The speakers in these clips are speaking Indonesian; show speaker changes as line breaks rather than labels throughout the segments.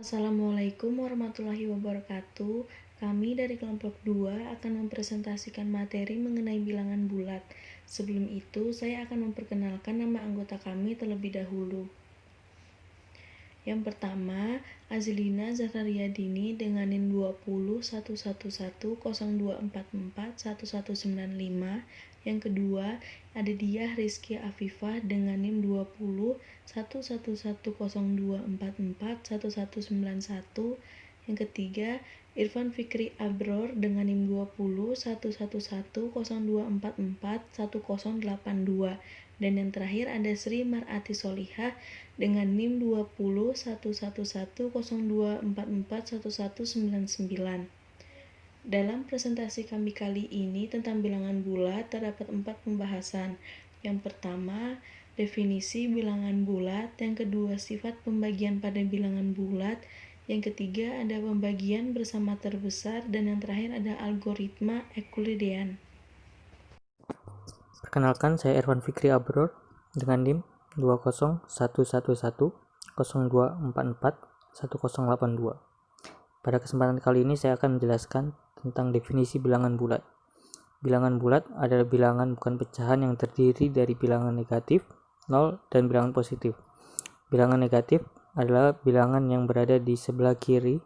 Assalamualaikum warahmatullahi wabarakatuh. Kami dari kelompok 2 akan mempresentasikan materi mengenai bilangan bulat. Sebelum itu, saya akan memperkenalkan nama anggota kami terlebih dahulu. Yang pertama, Azlina Zahrariyadini dengan NIM 201110244195. Yang kedua, ada Diah Rizky Afifah dengan NIM 201110244191. Yang ketiga, Irfan Fikri Abror dengan NIM 201110244182. Dan yang terakhir ada Sri Mar'ati Solihah dengan NIM 201110244199. Dalam presentasi kami kali ini tentang bilangan bulat terdapat 4 pembahasan. Yang pertama, definisi bilangan bulat. Yang kedua, sifat pembagian pada bilangan bulat. Yang ketiga, ada pembagian bersama terbesar. Dan yang terakhir ada algoritma Euclidean.
Perkenalkan, saya Irfan Fikri Abror dengan NIM 201110244182. Pada kesempatan kali ini saya akan menjelaskan tentang definisi bilangan bulat. Bilangan bulat adalah bilangan bukan pecahan yang terdiri dari bilangan negatif, 0, dan bilangan positif. Bilangan negatif adalah bilangan yang berada di sebelah kiri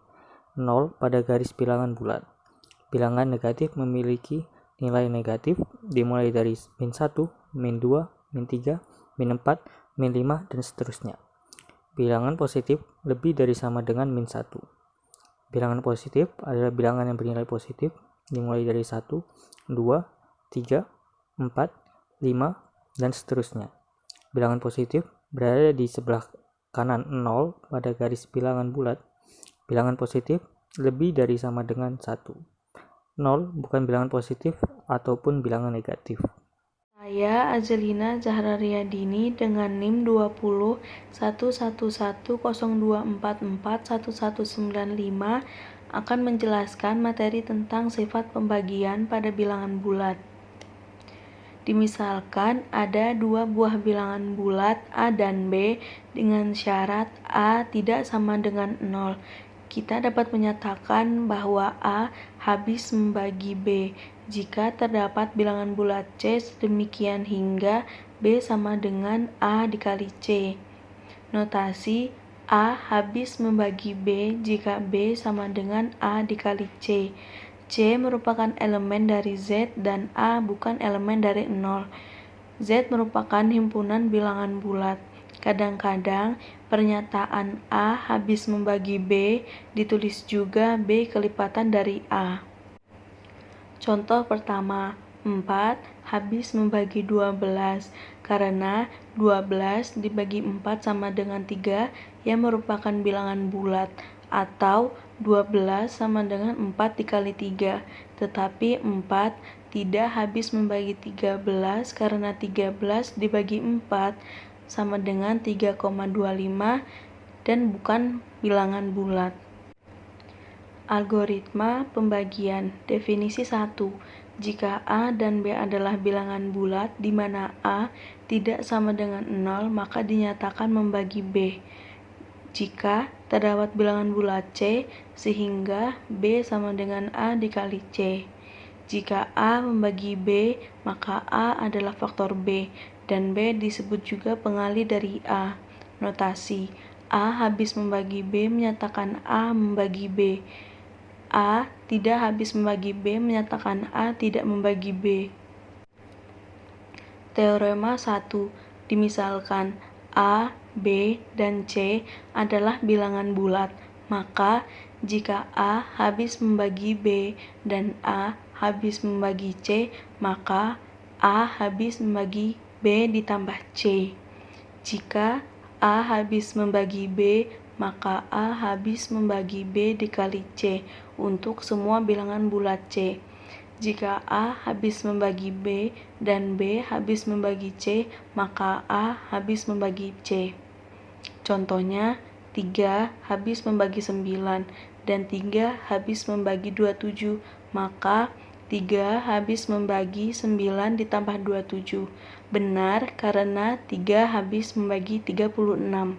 0 pada garis bilangan bulat. Bilangan negatif memiliki nilai negatif dimulai dari min 1, min 2, min 3, min 4, min 5, dan seterusnya. Bilangan positif lebih dari sama dengan min 1. Bilangan positif adalah bilangan yang bernilai positif dimulai dari 1, 2, 3, 4, 5, dan seterusnya. Bilangan positif berada di sebelah kanan 0 pada garis bilangan bulat. Bilangan positif lebih dari sama dengan 1. 0 bukan bilangan positif ataupun bilangan negatif.
Saya Azlina Zahrariyadini dengan NIM 201110244195 akan menjelaskan materi tentang sifat pembagian pada bilangan bulat. Dimisalkan ada dua buah bilangan bulat A dan B dengan syarat A tidak sama dengan 0. Kita dapat menyatakan bahwa A habis membagi B jika terdapat bilangan bulat C sedemikian hingga B sama dengan A dikali C. Notasi A habis membagi B jika B sama dengan A dikali C. C merupakan elemen dari Z dan A bukan elemen dari 0. Z merupakan himpunan bilangan bulat. Kadang-kadang pernyataan A habis membagi B ditulis juga B kelipatan dari A. Contoh pertama, 4 habis membagi 12 karena 12 dibagi 4 sama dengan 3 yang merupakan bilangan bulat, atau 12 sama dengan 4 dikali 3, tetapi 4 tidak habis membagi 13 karena 13 dibagi 4 sama dengan 3,25 dan bukan bilangan bulat. Algoritma pembagian. Definisi 1. Jika A dan B adalah bilangan bulat di mana A tidak sama dengan 0, maka dinyatakan membagi B. Jika terdapat bilangan bulat C, sehingga B sama dengan A dikali C. Jika A membagi B, maka A adalah faktor B, dan B disebut juga pengali dari A. Notasi A habis membagi B menyatakan A membagi B. A tidak habis membagi B menyatakan A tidak membagi B. Teorema 1. Dimisalkan A, B, dan C adalah bilangan bulat, maka jika A habis membagi B dan A habis membagi C, maka A habis membagi B ditambah C. Jika A habis membagi B, maka A habis membagi B dikali C untuk semua bilangan bulat C. Jika A habis membagi B dan B habis membagi C, maka A habis membagi C. Contohnya, 3 habis membagi 9 dan 3 habis membagi 27, maka 3 habis membagi 9 ditambah 27. Benar karena 3 habis membagi 36.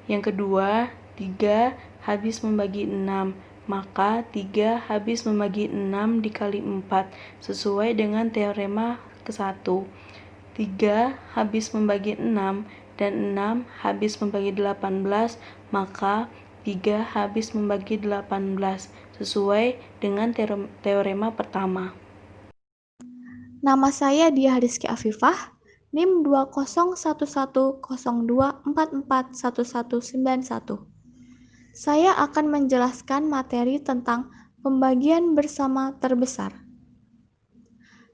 Yang kedua, 3 habis membagi 6, maka 3 habis membagi 6 dikali 4, sesuai dengan teorema ke-1. 3 habis membagi 6 dan 6 habis membagi 18, maka 3 habis membagi 18, sesuai dengan teorema pertama.
Nama saya Dia Rizky Afifah, NIM 201102441191. Saya akan menjelaskan materi tentang pembagian bersama terbesar.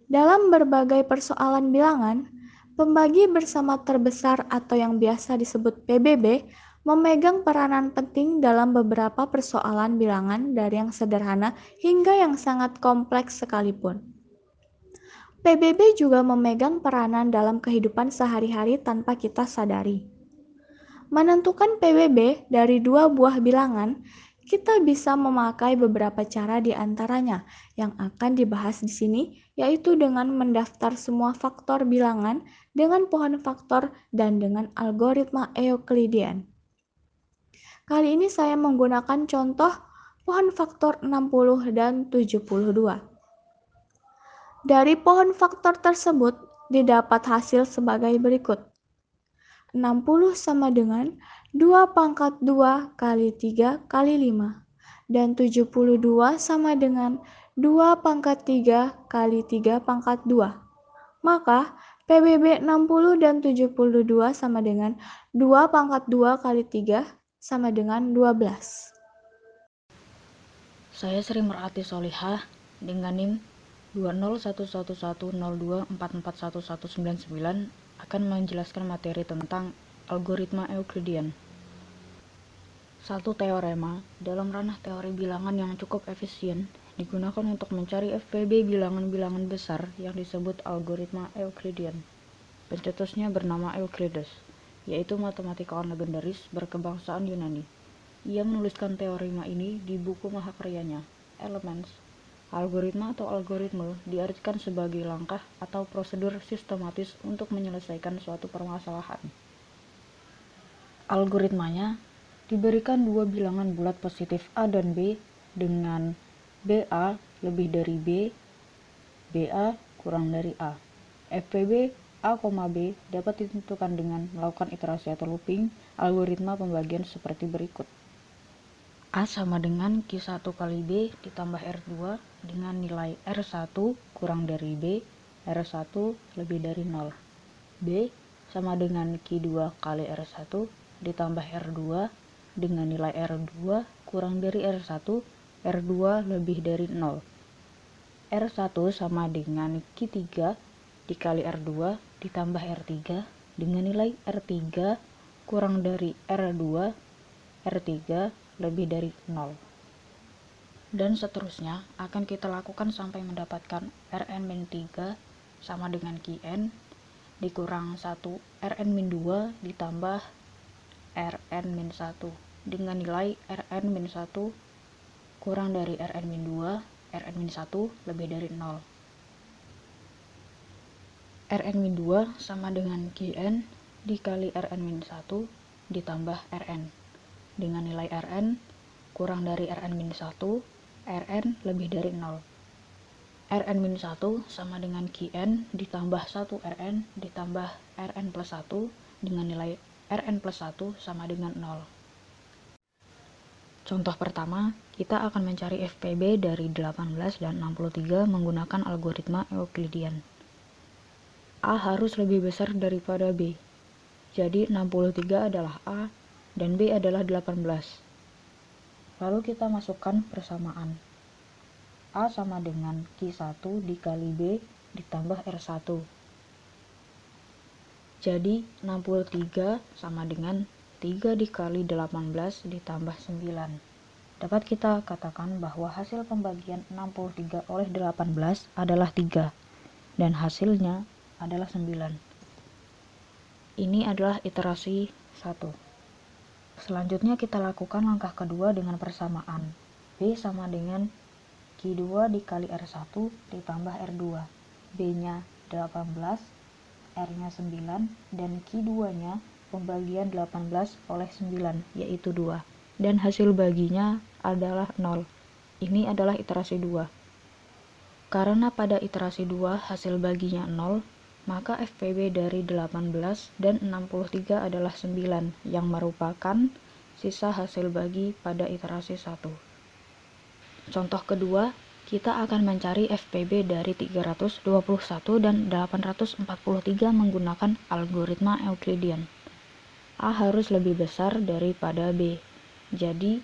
Dalam berbagai persoalan bilangan, pembagi bersama terbesar atau yang biasa disebut PBB memegang peranan penting dalam beberapa persoalan bilangan dari yang sederhana hingga yang sangat kompleks sekalipun. PBB juga memegang peranan dalam kehidupan sehari-hari tanpa kita sadari. Menentukan PBB dari dua buah bilangan, kita bisa memakai beberapa cara di antaranya yang akan dibahas di sini, yaitu dengan mendaftar semua faktor bilangan dengan pohon faktor dan dengan algoritma Euclidean. Kali ini saya menggunakan contoh pohon faktor 60 dan 72. Dari pohon faktor tersebut didapat hasil sebagai berikut. 60 sama dengan 2 pangkat 2 kali 3 kali 5. Dan 72 sama dengan 2 pangkat 3 kali 3 pangkat 2. Maka PBB 60 dan 72 sama dengan 2 pangkat 2 kali 3 sama dengan 12.
Saya Sri Merati Solihah dengan NIM 201102441199 akan menjelaskan materi tentang algoritma Euclidean. Satu teorema dalam ranah teori bilangan yang cukup efisien digunakan untuk mencari FPB bilangan-bilangan besar yang disebut algoritma Euclidean. Pencetusnya bernama Euclides, yaitu matematikawan legendaris berkebangsaan Yunani. Ia menuliskan teorema ini di buku mahakaryanya, Elements. Algoritma atau algoritme diartikan sebagai langkah atau prosedur sistematis untuk menyelesaikan suatu permasalahan. Algoritmanya diberikan dua bilangan bulat positif A dan B dengan BA lebih dari B, BA kurang dari A. FPB A, B dapat ditentukan dengan melakukan iterasi atau looping algoritma pembagian seperti berikut. A sama dengan Q1 kali B ditambah R2 dengan nilai R1 kurang dari B, R1 lebih dari 0. B sama dengan Q2 kali R1 ditambah R2 dengan nilai R2 kurang dari R1, R2 lebih dari 0. R1 sama dengan Q3 dikali R2 ditambah R3 dengan nilai R3 kurang dari R2, R3 lebih dari 0. Dan seterusnya akan kita lakukan sampai mendapatkan Rn-3 sama dengan Qn dikurang 1 Rn-2 ditambah Rn-1 dengan nilai Rn-1 kurang dari Rn-2, Rn-1 lebih dari 0. Rn-2 sama dengan Qn dikali Rn-1 ditambah Rn dengan nilai Rn kurang dari Rn-1, Rn lebih dari 0. Rn-1 sama dengan Qn ditambah 1 Rn ditambah Rn plus 1 dengan nilai Rn plus 1 sama dengan 0. Contoh pertama, kita akan mencari FPB dari 18 dan 63 menggunakan algoritma Euclidean. A harus lebih besar daripada B. Jadi 63 adalah A dan B adalah 18. Lalu kita masukkan persamaan. A sama dengan Q1 dikali B ditambah R1. Jadi 63 sama dengan 3 dikali 18 ditambah 9. Dapat kita katakan bahwa hasil pembagian 63 oleh 18 adalah 3 dan hasilnya adalah 9. Ini adalah iterasi 1. Selanjutnya kita lakukan langkah kedua dengan persamaan. B sama dengan Q2 dikali R1 ditambah R2. B-nya 18, R-nya 9, dan Q2-nya pembagian 18 oleh 9, yaitu 2. dan hasil baginya adalah 0. Ini adalah iterasi 2. Karena pada iterasi 2 hasil baginya 0, maka FPB dari 18 dan 63 adalah 9 yang merupakan sisa hasil bagi pada iterasi 1. Contoh kedua, kita akan mencari FPB dari 321 dan 843 menggunakan algoritma Euclidean. A harus lebih besar daripada B. Jadi,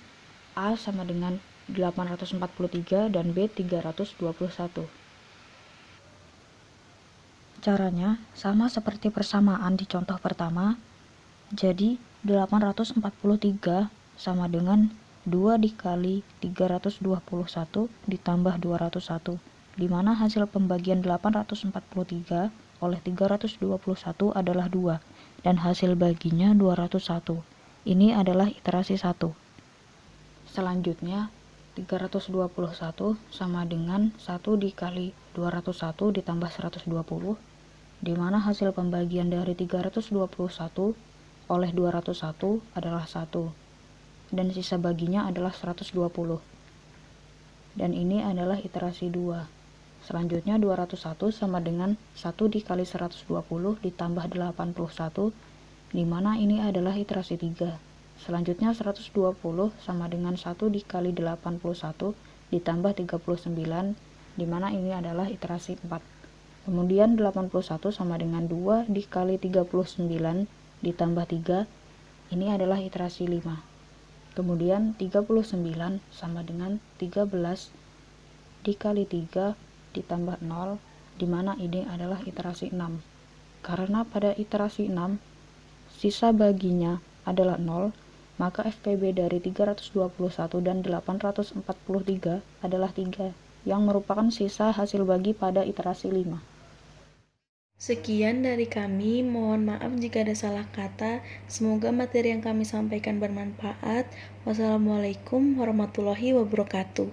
A sama dengan 843 dan B 321. Caranya sama seperti persamaan di contoh pertama. Jadi, 843 sama dengan 2 dikali 321 ditambah 201, di mana hasil pembagian 843 oleh 321 adalah 2, dan hasil baginya 201. Ini adalah iterasi 1. Selanjutnya, 321 sama dengan 1 dikali 201 ditambah 120, di mana hasil pembagian dari 321 oleh 201 adalah 1, dan sisa baginya adalah 120. Dan ini adalah iterasi 2. Selanjutnya 201 sama dengan 1 dikali 120 ditambah 81, di mana ini adalah iterasi 3. Selanjutnya 120 sama dengan 1 dikali 81 ditambah 39, di mana ini adalah iterasi 4. Kemudian 81 sama dengan 2 dikali 39 ditambah 3, ini adalah iterasi 5. Kemudian 39 sama dengan 13 dikali 3 ditambah 0, di mana ini adalah iterasi 6. Karena pada iterasi 6, sisa baginya adalah 0, maka FPB dari 321 dan 843 adalah 3, yang merupakan sisa hasil bagi pada iterasi 5.
Sekian dari kami, mohon maaf jika ada salah kata. Semoga materi yang kami sampaikan bermanfaat. Wassalamualaikum warahmatullahi wabarakatuh.